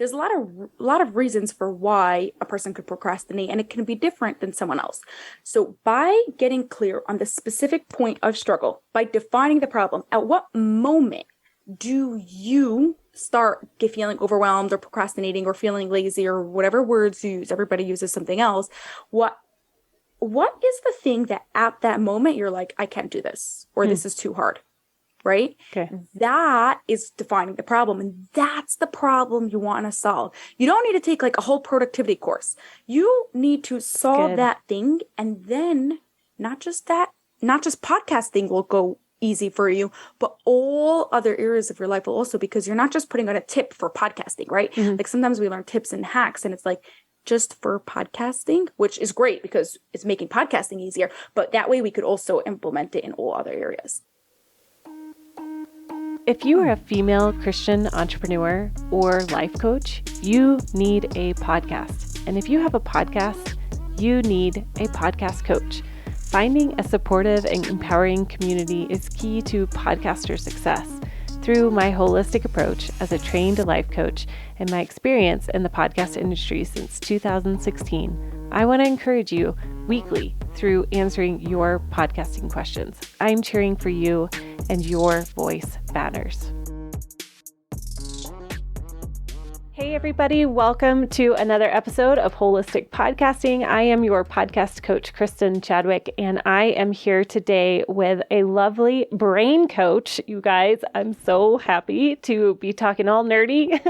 there's a lot of reasons for why a person could procrastinate, and it can be different than someone else. So by getting clear on the specific point of struggle, by defining the problem, at what moment do you start feeling overwhelmed or procrastinating or feeling lazy or whatever words you use? Everybody uses something else. What is the thing that at that moment you're like, I can't do this, or this is too hard, right? Okay. That is defining the problem, and that's the problem you want to solve. You don't need to take like a whole productivity course. You need to solve that thing, and then not just podcasting will go easy for you, but all other areas of your life will also, because you're not just putting out a tip for podcasting, right? Like sometimes we learn tips and hacks, and it's like just for podcasting, which is great because it's making podcasting easier, but that way we could also implement it in all other areas. If you are a female Christian entrepreneur or life coach, you need a podcast. And if you have a podcast, you need a podcast coach. Finding a supportive and empowering community is key to podcaster success. Through my holistic approach as a trained life coach and my experience in the podcast industry since 2016, I want to encourage you weekly through answering your podcasting questions. I'm cheering for you, and your voice matters. Hey everybody, welcome to another episode of Holistic Podcasting. I am your podcast coach, Kristin Chadwick, and I am here today with a lovely brain coach. You guys, I'm so happy to be talking all nerdy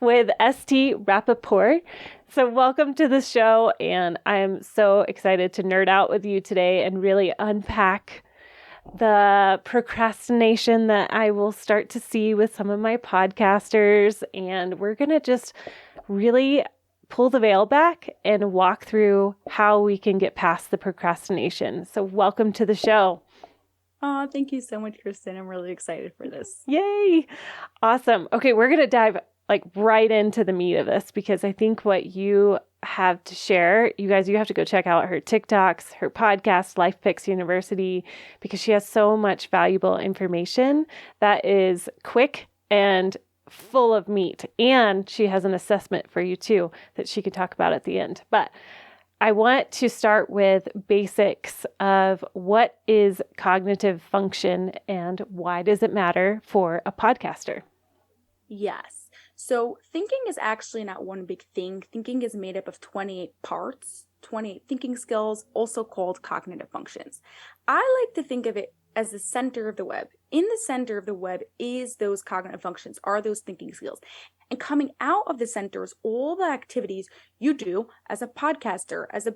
with ST Rapport. So welcome to the show, and I am so excited to nerd out with you today and really unpack the procrastination that I will start to see with some of my podcasters. And we're going to just really pull the veil back and walk through how we can get past the procrastination. So welcome to the show. Oh, thank you so much, Kristin. I'm really excited for this. Yay. Awesome. Okay, we're going to dive right into the meat of this, because I think what you have to share, you guys, you have to go check out her TikToks, her podcast, Life Picks University, because she has so much valuable information that is quick and full of meat. And she has an assessment for you too that she can talk about at the end. But I want to start with basics of what is cognitive function and why does it matter for a podcaster? Yes. So thinking is actually not one big thing. Thinking is made up of 28 parts, 28 thinking skills, also called cognitive functions. I like to think of it as the center of the web. In the center of the web is those cognitive functions, are those thinking skills. And coming out of the center is all the activities you do as a podcaster, as a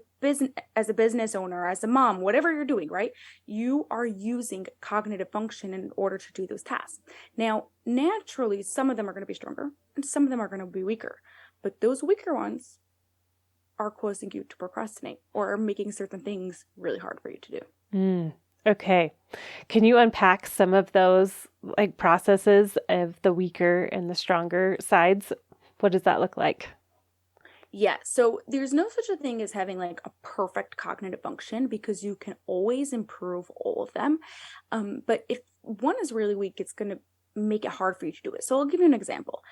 business owner, as a mom, whatever you're doing, right? You are using cognitive function in order to do those tasks. Now, naturally, some of them are going to be stronger and some of them are going to be weaker. But those weaker ones are causing you to procrastinate or are making certain things really hard for you to do. Okay. Can you unpack some of those processes of the weaker and the stronger sides? What does that look like? Yeah, so there's no such a thing as having a perfect cognitive function, because you can always improve all of them. But if one is really weak, it's going to make it hard for you to do it. So I'll give you an example.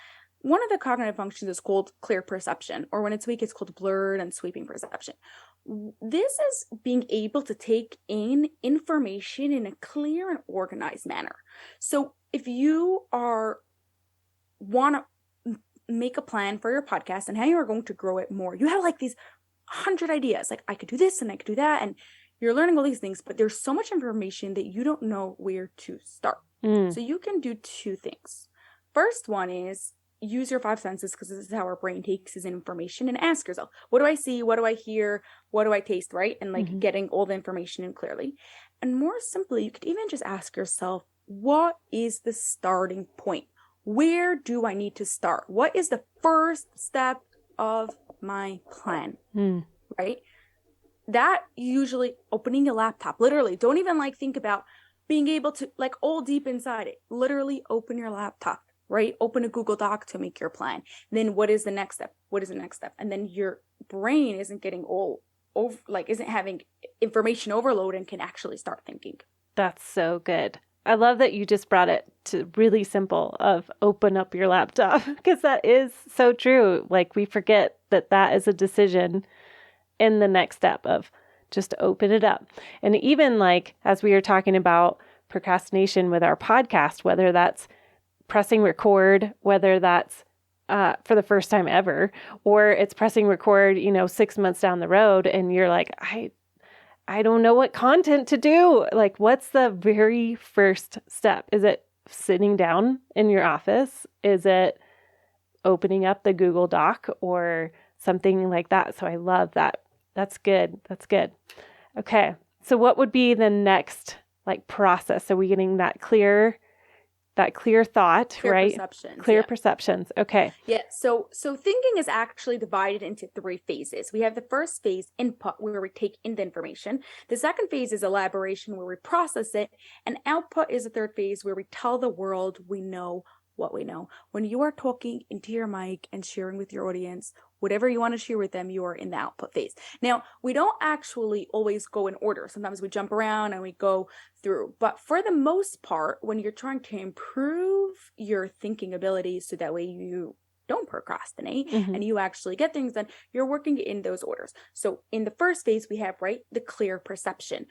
One of the cognitive functions is called clear perception, or when it's weak, it's called blurred and sweeping perception. This is being able to take in information in a clear and organized manner. So if you want to make a plan for your podcast and how you are going to grow it more, you have these 100 ideas, I could do this and I could do that, and you're learning all these things, but there's so much information that you don't know where to start. So you can do two things. First one is use your five senses, because this is how our brain takes in information, and ask yourself, what do I see? What do I hear? What do I taste? Right? And getting all the information in clearly. And more simply, you could even just ask yourself, what is the starting point? Where do I need to start? What is the first step of my plan? Right? That usually opening a laptop, literally, don't even think about being able to all deep inside it. Literally open your laptop. Right? Open a Google Doc to make your plan. Then what is the next step? What is the next step? And then your brain isn't getting isn't having information overload and can actually start thinking. That's so good. I love that you just brought it to really simple of open up your laptop because that is so true. Like we forget that that is a decision in the next step of just open it up. And even like, as we were talking about procrastination with our podcast, whether that's pressing record, whether that's for the first time ever, or it's pressing record, 6 months down the road and you're like, I don't know what content to do. Like, what's the very first step? Is it sitting down in your office? Is it opening up the Google Doc or something like that? So I love that. That's good. That's good. Okay. So what would be the next like process? Are we getting that clear thought, Clear right? perceptions. Clear Yeah. perceptions. Okay. Yeah. So thinking is actually divided into 3 phases. We have the first phase, input, where we take in the information. The second phase is elaboration, where we process it. And output is the third phase, where we tell the world we know what we know. When you are talking into your mic and sharing with your audience, whatever you want to share with them, you are in the output phase. Now, we don't actually always go in order. Sometimes we jump around and we go through. But for the most part, when you're trying to improve your thinking abilities so that way you don't procrastinate and you actually get things done, you're working in those orders. So in the first phase, we have, right, the clear perception.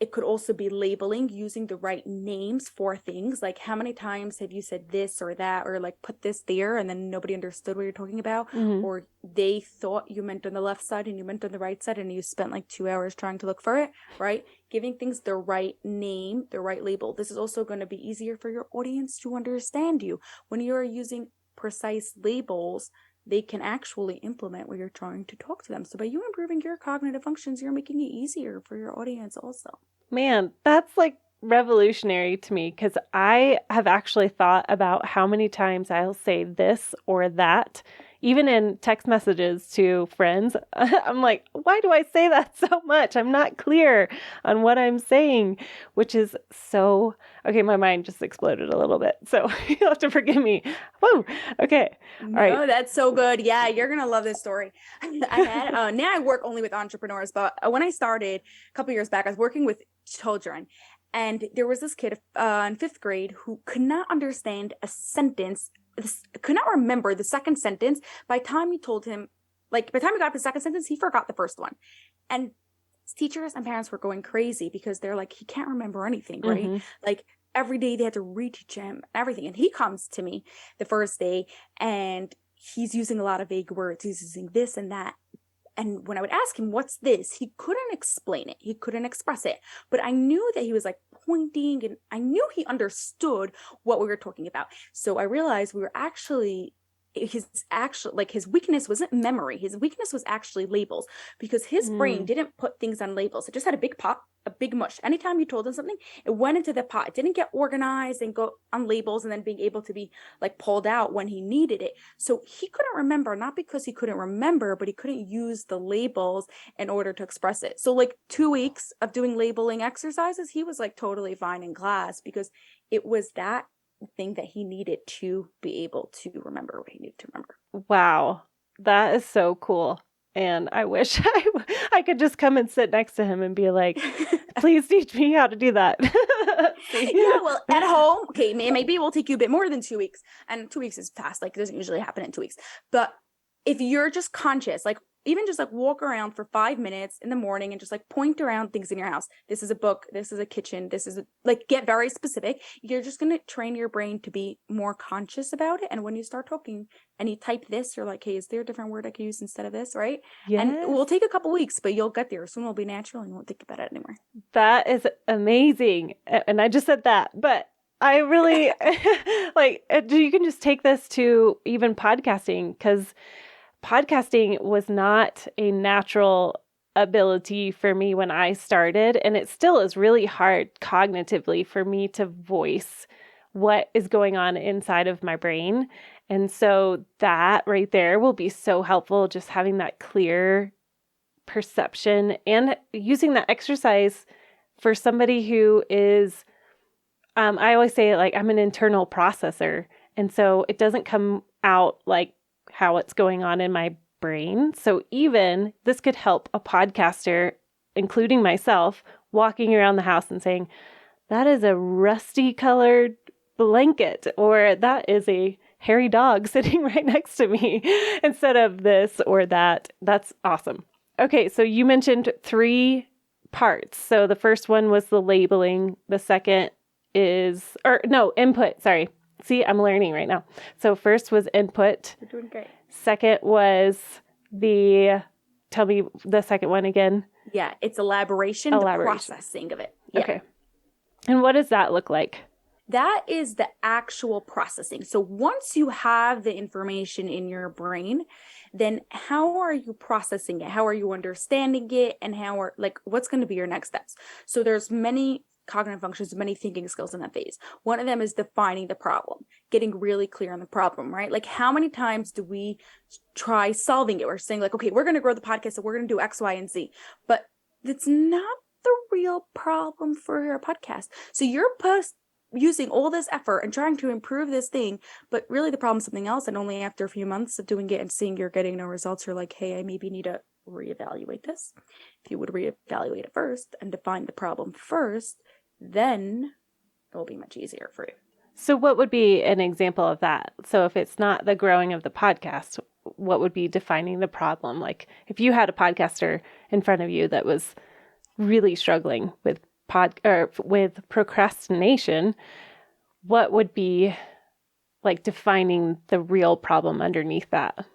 It could also be labeling, using the right names for things. Like, how many times have you said this or that, or like put this there and then nobody understood what you're talking about, or they thought you meant on the left side and you meant on the right side and you spent like 2 hours trying to look for it, right? Giving things the right name, the right label. This is also going to be easier for your audience to understand you. When you're using precise labels, they can actually implement what you're trying to talk to them. So by you improving your cognitive functions, you're making it easier for your audience also. Man, that's like revolutionary to me because I have actually thought about how many times I'll say this or that, even in text messages to friends. I'm like, why do I say that so much? I'm not clear on what I'm saying, which is so, okay, my mind just exploded a little bit. So you'll have to forgive me. Whoa. Okay. All right. No, that's so good. Yeah, you're going to love this story. Now I work only with entrepreneurs, but when I started a couple years back, I was working with children. And there was this kid in 5th grade who could not understand a sentence, could not remember the second sentence. By the time you told him, like by the time he got the second sentence, he forgot the first one. And teachers and parents were going crazy because they're like, he can't remember anything, right? Like every day they had to reteach him everything. And he comes to me the first day and he's using a lot of vague words. He's using this and that. And when I would ask him, what's this? He couldn't explain it. He couldn't express it. But I knew that he was like pointing and I knew he understood what we were talking about. So I realized we were actually, his weakness wasn't memory. His weakness was actually labels, because his brain didn't put things on labels. It just had a big pot, a big mush. Anytime you told him something, it went into the pot. It didn't get organized and go on labels and then being able to be like pulled out when he needed it. So he couldn't remember, not because he couldn't remember, but he couldn't use the labels in order to express it. So like 2 weeks of doing labeling exercises, he was like totally fine in class because it was that thing that he needed to be able to remember what he needed to remember. Wow. That is so cool. And I wish I could just come and sit next to him and be like, please teach me how to do that. Yeah, well, at home, okay, maybe it will take you a bit more than 2 weeks. And 2 weeks is fast. Like, it doesn't usually happen in 2 weeks. But if you're just conscious, like, even just like walk around for 5 minutes in the morning and just like point around things in your house. This is a book. This is a kitchen. This is like, get very specific. You're just going to train your brain to be more conscious about it. And when you start talking and you type this, you're like, hey, is there a different word I can use instead of this? Right. Yes. And it will take a couple weeks, but you'll get there. Soon it'll be natural and you won't think about it anymore. That is amazing. And I just said that, but I really like, you can just take this to even podcasting, because podcasting was not a natural ability for me when I started, and it still is really hard cognitively for me to voice what is going on inside of my brain. And so that right there will be so helpful, just having that clear perception and using that exercise for somebody who is, I always say, like, I'm an internal processor. And so it doesn't come out like how it's going on in my brain. So even this could help a podcaster, including myself, walking around the house and saying, that is a rusty colored blanket, or that is a hairy dog sitting right next to me instead of this or that. That's awesome. Okay, so you mentioned 3 parts. So the first one was the labeling. The second is, or no, input. Sorry. See, I'm learning right now. So first was input. You're doing great. Second was tell me the second one again. Yeah, it's elaboration, the processing of it. Yeah. Okay. And what does that look like? That is the actual processing. So once you have the information in your brain, then how are you processing it? How are you understanding it? And what's going to be your next steps? So there's many cognitive functions, many thinking skills in that phase. One of them is defining the problem, getting really clear on the problem, right? Like how many times do we try solving it? We're saying like, okay, we're going to grow the podcast, so we're going to do X, Y, and Z, but it's not the real problem for your podcast. So you're using all this effort and trying to improve this thing, but really the problem's something else. And only after a few months of doing it and seeing you're getting no results, you're like, hey, I maybe need to reevaluate this. If you would reevaluate it first and define the problem first, then it will be much easier for you. So what would be an example of that? So if it's not the growing of the podcast, what would be defining the problem? Like if you had a podcaster in front of you that was really struggling with procrastination, what would be like defining the real problem underneath that?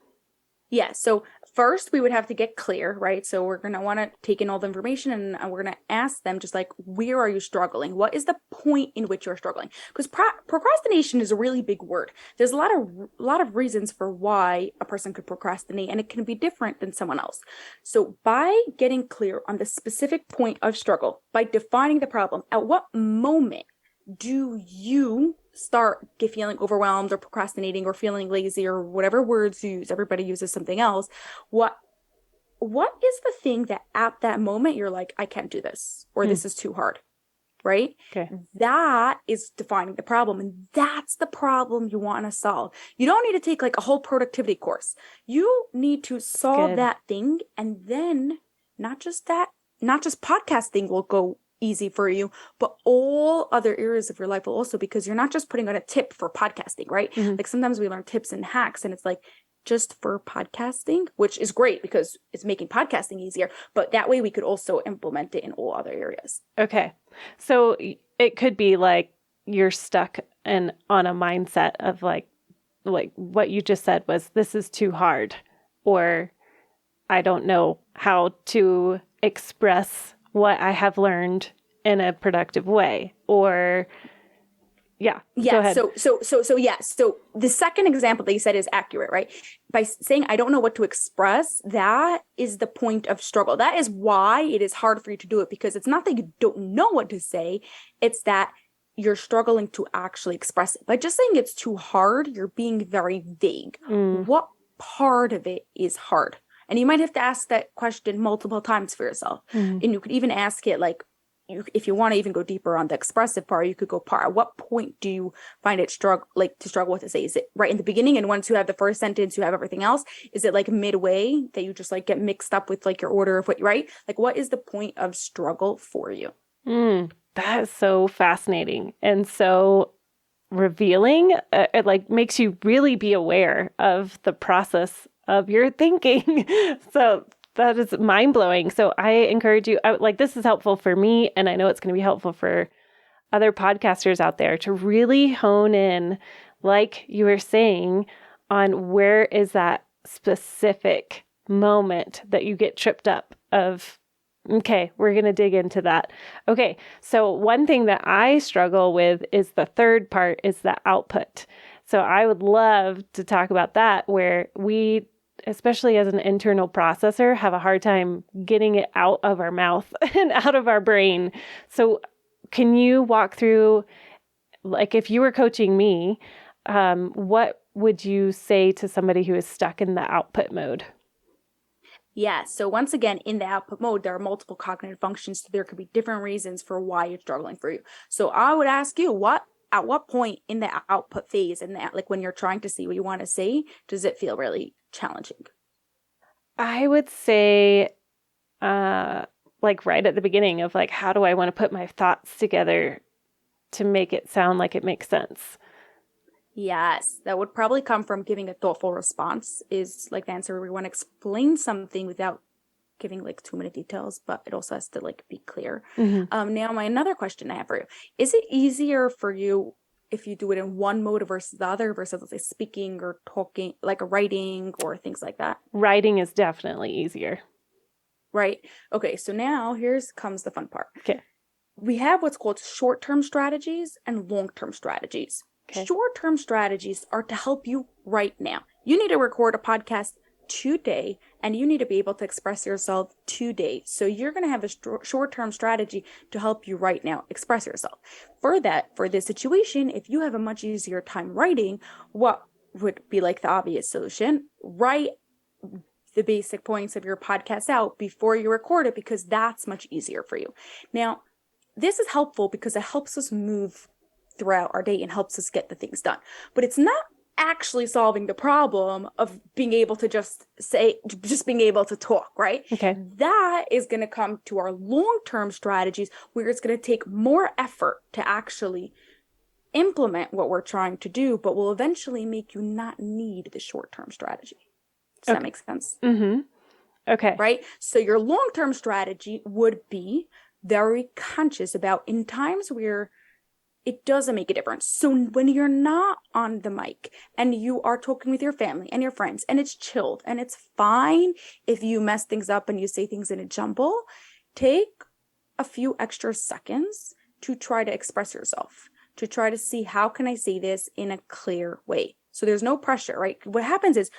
Yeah. So first we would have to get clear, right? So we're going to want to take in all the information and we're going to ask them just like, where are you struggling? What is the point in which you're struggling? Because procrastination is a really big word. There's a lot of reasons for why a person could procrastinate, and it can be different than someone else. So by getting clear on the specific point of struggle, by defining the problem, at what moment do you start feeling overwhelmed or procrastinating or feeling lazy or whatever words you use? Everybody uses something else. What is the thing that at that moment you're like, I can't do this, or this is too hard, right? Okay. That is defining the problem, and that's the problem you want to solve. You don't need to take like a whole productivity course. You need to solve that thing, and then not just podcasting will go easy for you, but all other areas of your life will also, because you're not just putting on a tip for podcasting, right? Mm-hmm. Like sometimes we learn tips and hacks and it's like just for podcasting, which is great because it's making podcasting easier, but that way we could also implement it in all other areas. Okay. So it could be like you're stuck on a mindset of like what you just said was, this is too hard, or I don't know how to express what I have learned in a productive way, or yeah. Go ahead. So the second example that you said is accurate, right? By saying, I don't know what to express, that is the point of struggle. That is why it is hard for you to do it, because it's not that you don't know what to say. It's that you're struggling to actually express it. By just saying it's too hard, you're being very vague. What part of it is hard? And you might have to ask that question multiple times for yourself. And you could even ask it like, if you want to even go deeper on the expressive part, you could go at what point do you find it struggle with to say? Is it right in the beginning, and once you have the first sentence, you have everything else? Is it like midway that you just like get mixed up with like your order of what, right? Like what is the point of struggle for you? That is so fascinating and so revealing. It like makes you really be aware of the process of your thinking. So that is mind-blowing. So I encourage you, this is helpful for me, and I know it's going to be helpful for other podcasters out there to really hone in, like you were saying, on where is that specific moment that you get tripped up of, okay, we're going to dig into that. Okay, so one thing that I struggle with is the third part, is the output. So I would love to talk about that, where we, especially as an internal processor, have a hard time getting it out of our mouth and out of our brain. So can you walk through, like if you were coaching me, what would you say to somebody who is stuck in the output mode? Yeah. So once again, in the output mode, there are multiple cognitive functions. So there could be different reasons for why it's struggling for you. So I would ask you, at what point in the output phase, and that, like when you're trying to see what you want to say, does it feel really challenging? I would say, like right at the beginning of like, how do I want to put my thoughts together? to make it sound like it makes sense. Yes, that would probably come from giving a thoughtful response is like the answer. We want to explain something without giving like too many details, but it also has to like be clear. Now my another question I have for you, is it easier for you if you do it in one mode versus the other versus let's say speaking or talking, like writing or things like that? Writing is definitely easier. Right. Okay. So now comes the fun part. Okay. We have what's called short-term strategies and long-term strategies. Okay. Short-term strategies are to help you right now. You need to record a podcast today and you need to be able to express yourself today. So you're going to have a short-term strategy to help you right now express yourself. For this situation, if you have a much easier time writing, what would be like the obvious solution? Write the basic points of your podcast out before you record it because that's much easier for you. Now, this is helpful because it helps us move throughout our day and helps us get the things done. But it's not actually solving the problem of being able to just being able to talk, right? Okay. That is going to come to our long-term strategies where it's going to take more effort to actually implement what we're trying to do, but will eventually make you not need the short-term strategy. Does that make sense? Mm-hmm. Okay. Right? So your long-term strategy would be very conscious about in times where it doesn't make a difference. So when you're not on the mic and you are talking with your family and your friends and it's chilled and it's fine if you mess things up and you say things in a jumble, take a few extra seconds to try to express yourself, to try to see how can I say this in a clear way. So there's no pressure, right? What happens is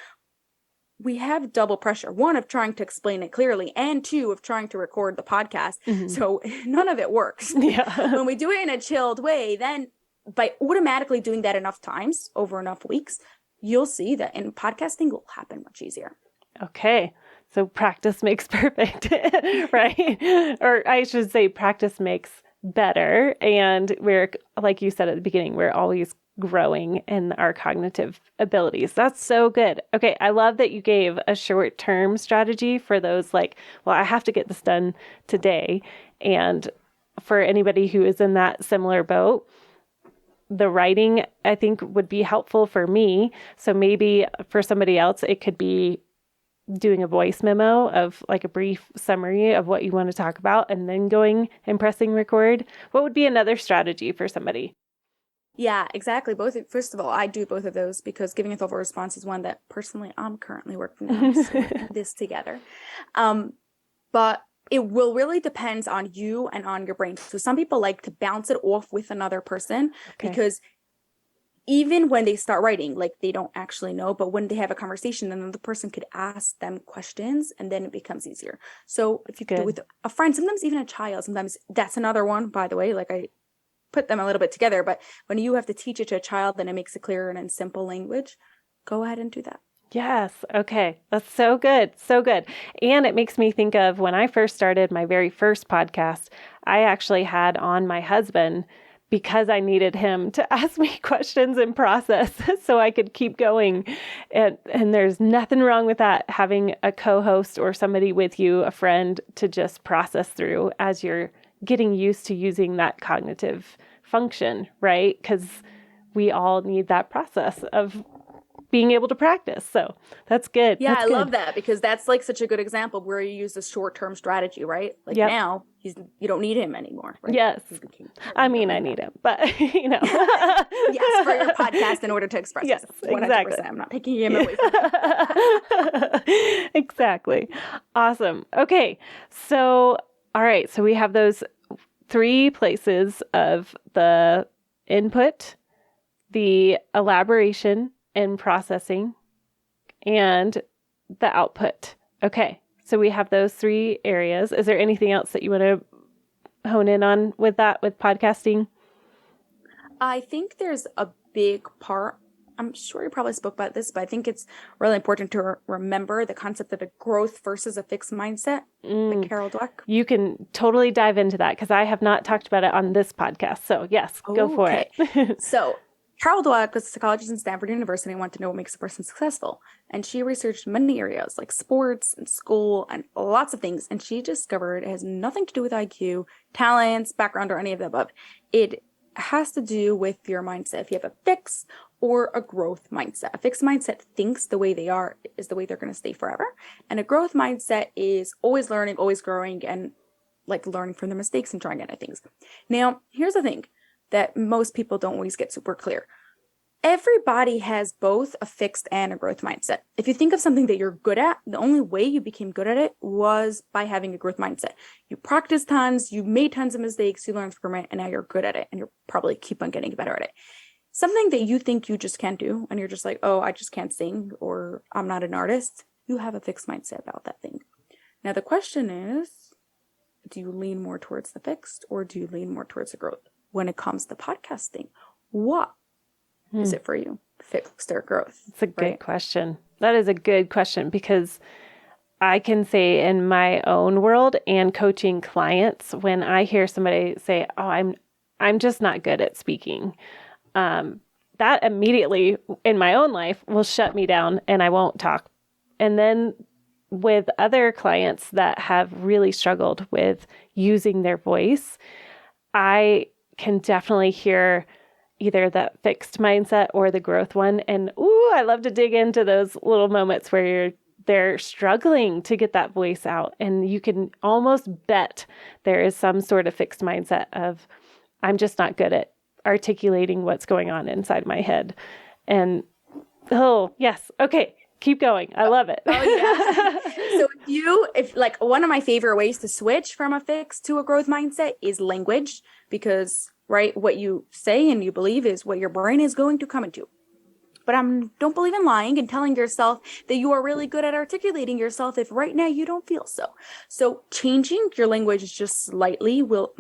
we have double pressure, one of trying to explain it clearly and two of trying to record the podcast. Mm-hmm. So none of it works. Yeah. When we do it in a chilled way, then by automatically doing that enough times over enough weeks, you'll see that in podcasting will happen much easier. Okay. So practice makes perfect, right? Or I should say practice makes better. And we're, like you said at the beginning, we're always growing in our cognitive abilities. That's so good. Okay. I love that you gave a short-term strategy for those like, well, I have to get this done today. And for anybody who is in that similar boat, the writing, I think, would be helpful for me. So maybe for somebody else, it could be doing a voice memo of like a brief summary of what you want to talk about and then going and pressing record. What would be another strategy for somebody? Yeah, exactly. First of all, I do both of those because giving a thoughtful response is one that personally I'm currently working on. So we're doing this together. But it will really depend on you and on your brain. So some people like to bounce it off with another person because even when they start writing, like they don't actually know, but when they have a conversation, then the person could ask them questions and then it becomes easier. So if you could do it with a friend, sometimes even a child, sometimes that's another one, by the way, like I put them a little bit together, but when you have to teach it to a child, then it makes it clearer and in simple language. Go ahead and do that. Yes. Okay. That's so good. So good. And it makes me think of when I first started my very first podcast, I actually had on my husband because I needed him to ask me questions and process so I could keep going. And there's nothing wrong with that, having a co-host or somebody with you, a friend, to just process through as you're getting used to using that cognitive function, right? Because we all need that process of being able to practice. So that's good. Yeah, that's I love that because that's like such a good example where you use a short-term strategy, right? Like now you don't need him anymore. Right? Yes. I mean, I need him, but you know. Yes, for your podcast in order to express yourself. 100%. Exactly. I'm not taking him away from you. Exactly. Awesome. Okay. So, all right. So we have those 3 places of the input, the elaboration and processing, and the output. Okay. So we have those 3 areas. Is there anything else that you want to hone in on with that, with podcasting? I think there's a big part. I'm sure you probably spoke about this, but I think it's really important to remember the concept of a growth versus a fixed mindset by Carol Dweck. You can totally dive into that because I have not talked about it on this podcast. So yes, go for it. So Carol Dweck was a psychologist in Stanford University and wanted to know what makes a person successful. And she researched many areas like sports and school and lots of things. And she discovered it has nothing to do with IQ, talents, background, or any of the above. It has to do with your mindset. If you have a fixed or a growth mindset. A fixed mindset thinks the way they are is the way they're going to stay forever. And a growth mindset is always learning, always growing, and like learning from their mistakes and trying new things. Now, here's the thing that most people don't always get super clear. Everybody has both a fixed and a growth mindset. If you think of something that you're good at, the only way you became good at it was by having a growth mindset. You practiced tons, you made tons of mistakes, you learned from it, and now you're good at it, and you'll probably keep on getting better at it. Something that you think you just can't do, and you're just like, oh, I just can't sing, or I'm not an artist, you have a fixed mindset about that thing. Now, the question is, do you lean more towards the fixed, or do you lean more towards the growth? When it comes to podcasting, what is it for you? Fixed or growth? It's a good question. That is a good question, because I can say in my own world and coaching clients, when I hear somebody say, oh, I'm just not good at speaking, that immediately in my own life will shut me down and I won't talk. And then with other clients that have really struggled with using their voice, I can definitely hear either that fixed mindset or the growth one. And I love to dig into those little moments where they're struggling to get that voice out. And you can almost bet there is some sort of fixed mindset of, I'm just not good at articulating what's going on inside my head. And, yes. Okay. Keep going. I love it. Oh, yeah. So if like one of my favorite ways to switch from a fixed to a growth mindset is language, because right, what you say and you believe is what your brain is going to come into. But don't believe in lying and telling yourself that you are really good at articulating yourself if right now you don't feel so. So changing your language just slightly will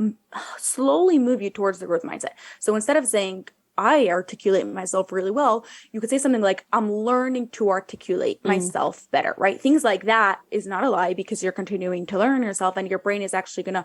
slowly move you towards the growth mindset. So instead of saying, I articulate myself really well, you could say something like, I'm learning to articulate myself better, right? Things like that is not a lie, because you're continuing to learn yourself, and your brain is actually going to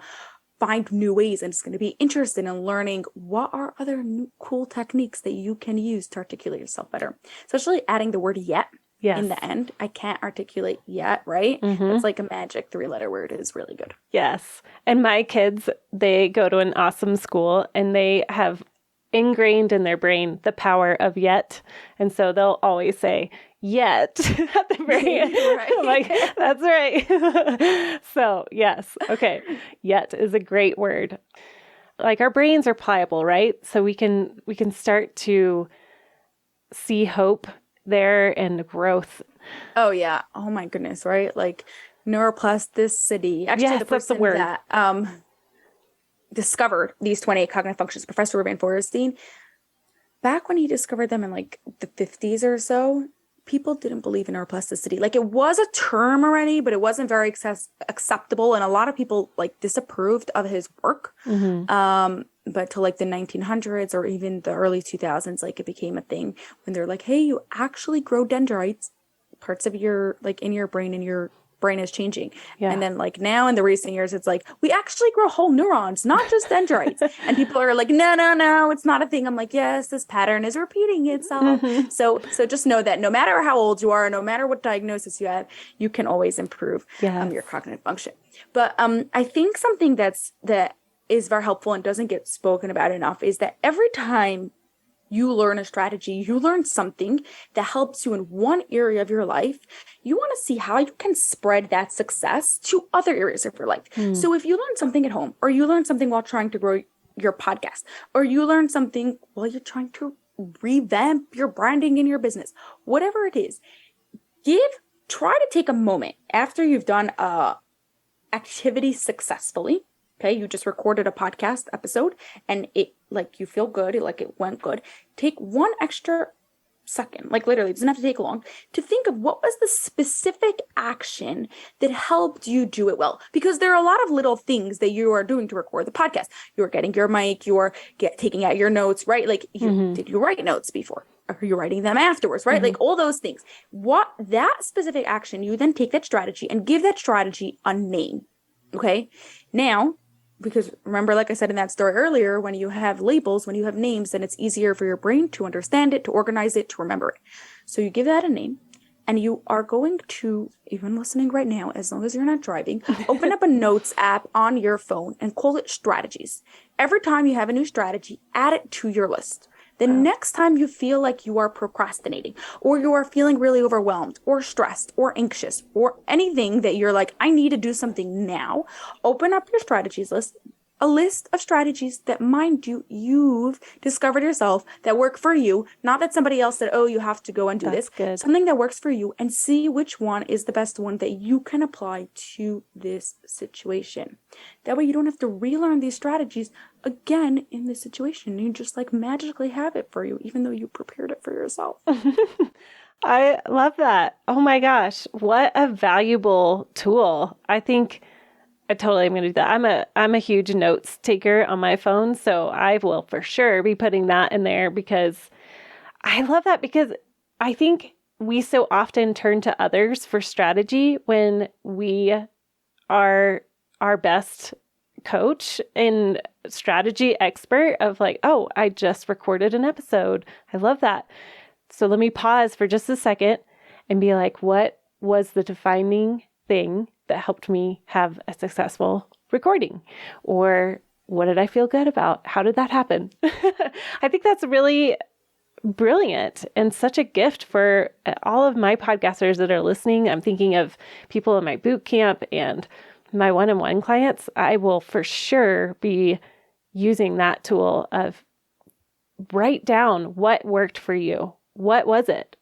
find new ways, and it's going to be interested in learning what are other new cool techniques that you can use to articulate yourself better. Especially adding the word yet in the end. I can't articulate yet, right? It's like a magic 3-letter word. Is really good. Yes. And my kids, they go to an awesome school, and they have ingrained in their brain the power of yet. And so they'll always say, yet at the very end. Right. I'm like, that's right. So yes. Okay. Yet is a great word. Like, our brains are pliable, right? So we can start to see hope there and growth. Oh yeah. Oh my goodness. Right. Like neuroplasticity. Actually, the person that discovered these 28 cognitive functions, Professor Ruben Forrestein, back when he discovered them in like the 50s or so, people didn't believe in neuroplasticity. Like, it was a term already, but it wasn't very acceptable. And a lot of people like disapproved of his work. But to like the 1900s or even the early 2000s, like it became a thing when they're like, hey, you actually grow dendrites, parts of your, like in your brain, and your brain is changing. And then like now in the recent years, it's like, we actually grow whole neurons, not just dendrites. And people are like, no, it's not a thing. I'm like, yes, this pattern is repeating itself. So just know that no matter how old you are, no matter what diagnosis you have, you can always improve your cognitive function. But I think something that is very helpful and doesn't get spoken about enough is that every time you learn a strategy, you learn something that helps you in one area of your life, you want to see how you can spread that success to other areas of your life. So if you learn something at home, or you learn something while trying to grow your podcast, or you learn something while you're trying to revamp your branding in your business, whatever it is, try to take a moment after you've done a activity successfully. Okay, you just recorded a podcast episode and it like you feel good, it went good. Take one extra second, like literally, it doesn't have to take long, to think of what was the specific action that helped you do it well. Because there are a lot of little things that you are doing to record the podcast. You are getting your mic, you are taking out your notes, right? Like, did you write notes before? Or are you writing them afterwards, right? Like all those things. What that specific action, you then take that strategy and give that strategy a name. Okay, now, because remember, like I said in that story earlier, when you have labels, when you have names, then it's easier for your brain to understand it, to organize it, to remember it. So you give that a name. and you are going to, even listening right now, as long as you're not driving, open up a notes app on your phone and call it strategies. Every time you have a new strategy, add it to your list. The next time you feel like you are procrastinating, or you are feeling really overwhelmed or stressed or anxious or anything that you're like, I need to do something now, open up your strategies list, a list of strategies that, mind you, you've discovered yourself that work for you. Not that somebody else said, oh, you have to go and do this. Good. Something that works for you, and see which one is the best one that you can apply to this situation. That way you don't have to relearn these strategies again in this situation. You just like magically have it for you, even though you prepared it for yourself. I love that. Oh my gosh, what a valuable tool. I think I totally am going to do that. I'm a huge notes taker on my phone, so I will for sure be putting that in there, because I love that, because I think we so often turn to others for strategy when we are our best coach and strategy expert of like, oh, I just recorded an episode. I love that. So let me pause for just a second and be like, what was the defining thing that helped me have a successful recording? Or what did I feel good about? How did that happen? I think that's really brilliant and such a gift for all of my podcasters that are listening. I'm thinking of people in my boot camp and my one-on-one clients. I will for sure be using that tool of write down what worked for you. What was it?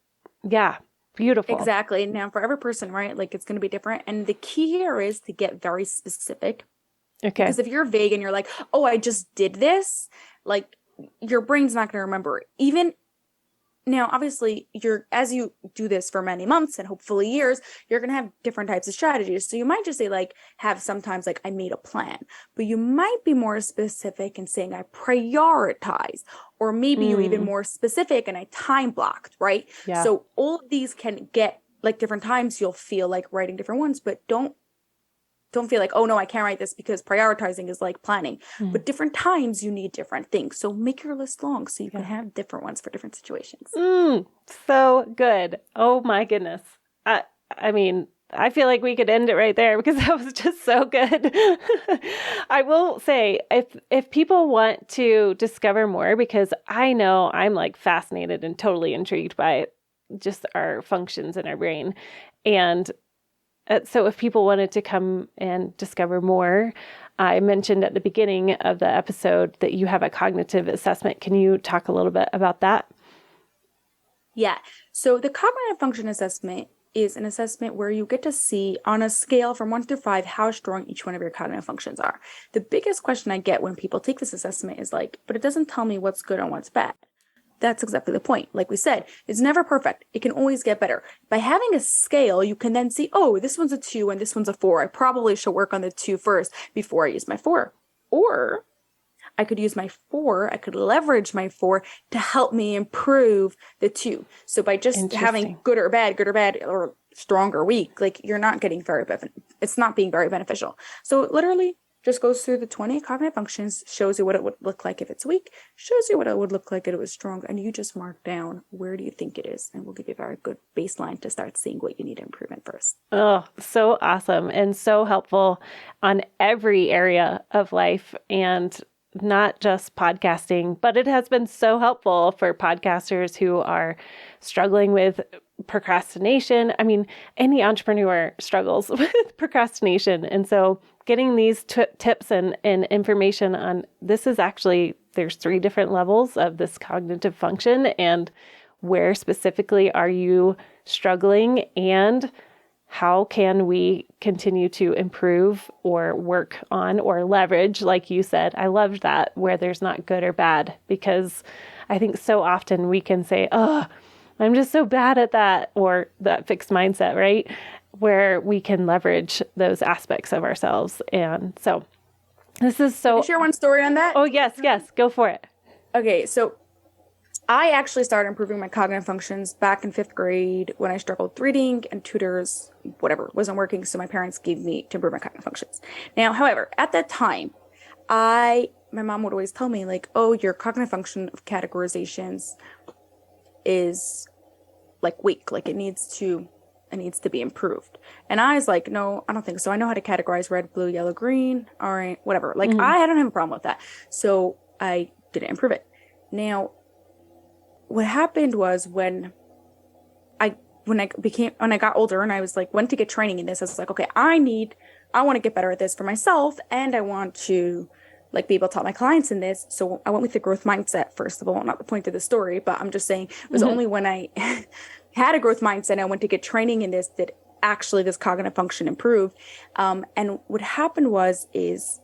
Yeah. Beautiful. Exactly. Now, for every person, right, like it's going to be different. And the key here is to get very specific. Okay. Because if you're vague and you're like, oh, I just did this, like your brain's not going to remember. Even now, obviously, as you do this for many months and hopefully years, you're going to have different types of strategies. So you might just say like, have sometimes like I made a plan, but you might be more specific in saying I prioritize, or maybe you even more specific and I time blocked, right? Yeah. So all of these can get like different times you'll feel like writing different ones, but don't feel like, oh no, I can't write this, because prioritizing is like planning. But different times you need different things. So make your list long so you can have different ones for different situations. So good. Oh my goodness. I mean, I feel like we could end it right there, because that was just so good. I will say, if people want to discover more, because I know I'm like fascinated and totally intrigued by just our functions in our brain. And so if people wanted to come and discover more, I mentioned at the beginning of the episode that you have a cognitive assessment. Can you talk a little bit about that? Yeah. So the cognitive function assessment is an assessment where you get to see on a scale from 1 through 5 how strong each one of your cognitive functions are. The biggest question I get when people take this assessment is like, but it doesn't tell me what's good and what's bad. That's exactly the point. Like we said, it's never perfect. It can always get better. By having a scale, you can then see, oh, this one's a 2 and this one's a 4. I probably should work on the 2 first before I use my 4. Or I could use my 4, I could leverage my 4 to help me improve the 2. So by just having good or bad, or strong or weak, like you're not getting it's not being very beneficial. So it literally just goes through the 20 cognitive functions, shows you what it would look like if it's weak, shows you what it would look like if it was strong, and you just mark down where do you think it is, and we'll give you a very good baseline to start seeing what you need improvement first. Oh, so awesome and so helpful on every area of life, and not just podcasting, but it has been so helpful for podcasters who are struggling with procrastination. I mean, any entrepreneur struggles with procrastination. And so getting these tips and information on this is actually, there's 3 different levels of this cognitive function, and where specifically are you struggling, and how can we continue to improve or work on or leverage, like you said. I loved that, where there's not good or bad, because I think so often we can say, oh, I'm just so bad at that, or that fixed mindset, right? Where we can leverage those aspects of ourselves. And so this is so... Can I share one story on that? Oh, yes, go for it. Okay, so I actually started improving my cognitive functions back in 5th grade when I struggled with reading, and tutors, whatever, wasn't working. So my parents gave me to improve my cognitive functions. Now, however, at that time, my mom would always tell me like, oh, your cognitive function of categorizations is like weak. Like it needs to it needs to be improved. And I was like, no, I don't think so. I know how to categorize red, blue, yellow, green, orange, whatever. Like I don't have a problem with that. So I didn't improve it. Now, what happened was when I got older and I was like, went to get training in this, I was like, okay, I want to get better at this for myself. And I want to like be able to tell my clients in this. So I went with the growth mindset, first of all, not the point of the story, but I'm just saying it was only when I had a growth mindset, I went to get training in this, that actually this cognitive function improved. And what happened is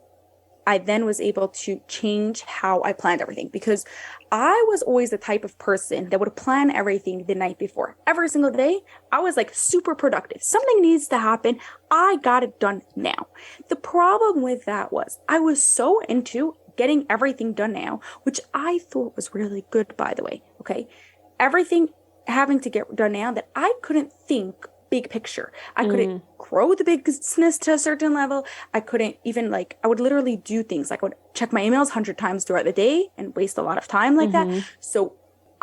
I then was able to change how I planned everything, because I was always the type of person that would plan everything the night before. Every single day, I was like super productive. Something needs to happen. I got it done now. The problem with that was I was so into getting everything done now, which I thought was really good, by the way. Okay. Everything having to get done now, that I couldn't think big picture. I couldn't grow the business to a certain level. I couldn't even I would literally do things like I would check my emails 100 times throughout the day and waste a lot of time like that. So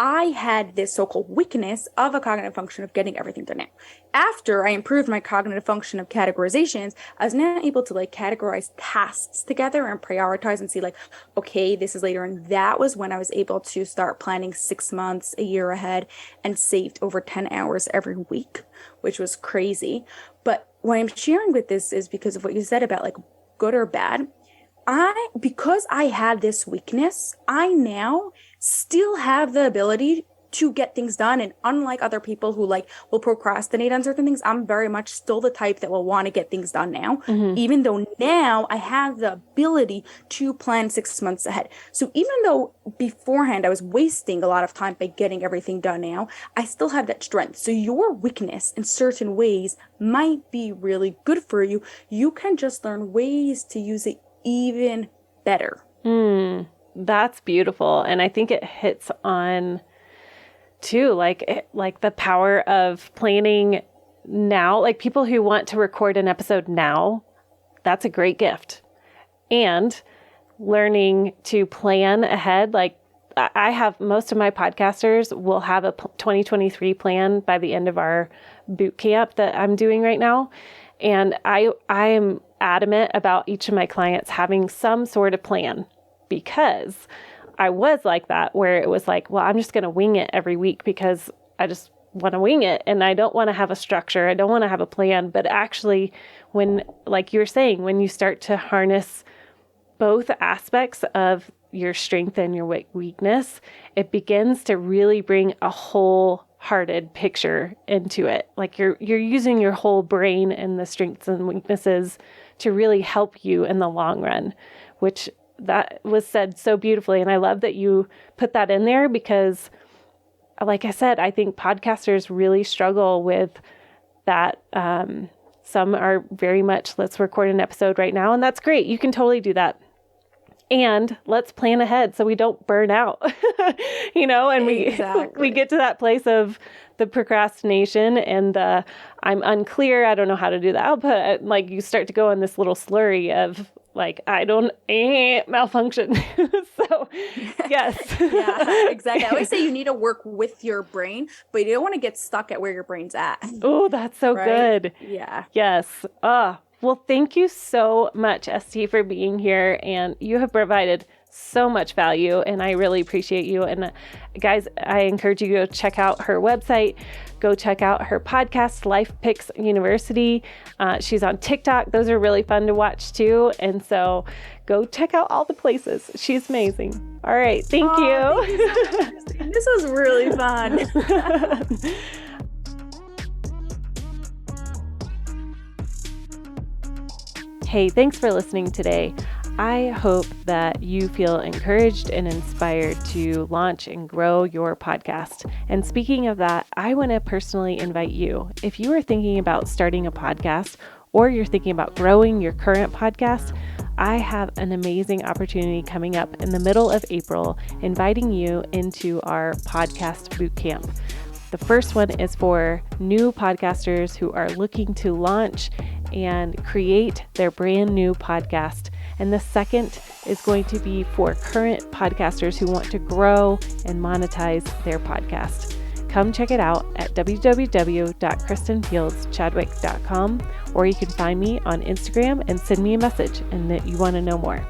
I had this so-called weakness of a cognitive function of getting everything done now. After I improved my cognitive function of categorizations, I was now able to categorize tasks together and prioritize and see okay, this is later. And that was when I was able to start planning 6 months, a year ahead, and saved over 10 hours every week, which was crazy. But what I'm sharing with this is because of what you said about good or bad. Because I had this weakness, I now still have the ability to get things done. And unlike other people who will procrastinate on certain things, I'm very much still the type that will want to get things done now, even though now I have the ability to plan 6 months ahead. So even though beforehand I was wasting a lot of time by getting everything done now, I still have that strength. So your weakness in certain ways might be really good for you. You can just learn ways to use it even better. That's beautiful. And I think it hits on too, the power of planning now, people who want to record an episode now, that's a great gift. And learning to plan ahead. I have most of my podcasters will have a 2023 plan by the end of our boot camp that I'm doing right now. And I am adamant about each of my clients having some sort of plan, because I was like that, where it was well, I'm just going to wing it every week because I just want to wing it. And I don't want to have a structure. I don't want to have a plan. But actually, when, like you're saying, when you start to harness both aspects of your strength and your weakness, it begins to really bring a wholehearted picture into it. You're using your whole brain and the strengths and weaknesses to really help you in the long run, which that was said so beautifully. And I love that you put that in there, because like I said, I think podcasters really struggle with that. Some are very much, let's record an episode right now. And that's great. You can totally do that. And let's plan ahead so we don't burn out, and we get to that place of the procrastination and I'm unclear. I don't know how to do the output. You start to go in this little slurry of malfunction. So yes. Yeah, exactly. I always say you need to work with your brain, but you don't want to get stuck at where your brain's at. Oh, that's so good. Yeah. Yes. Well, thank you so much, ST, for being here. And you have provided so much value, and I really appreciate you. And guys, I encourage you to go check out her website. Go check out her podcast, Life Picks University. She's on TikTok. Those are really fun to watch too. And so go check out all the places. She's amazing. All right. Thank you. Thank you so much. This was really fun. Hey, thanks for listening today. I hope that you feel encouraged and inspired to launch and grow your podcast. And speaking of that, I want to personally invite you, if you are thinking about starting a podcast or you're thinking about growing your current podcast, I have an amazing opportunity coming up in the middle of April, inviting you into our podcast boot camp. The first one is for new podcasters who are looking to launch and create their brand new podcast. And the second is going to be for current podcasters who want to grow and monetize their podcast. come check it out at www.kristinfieldschadwick.com, or you can find me on Instagram and send me a message and that you want to know more.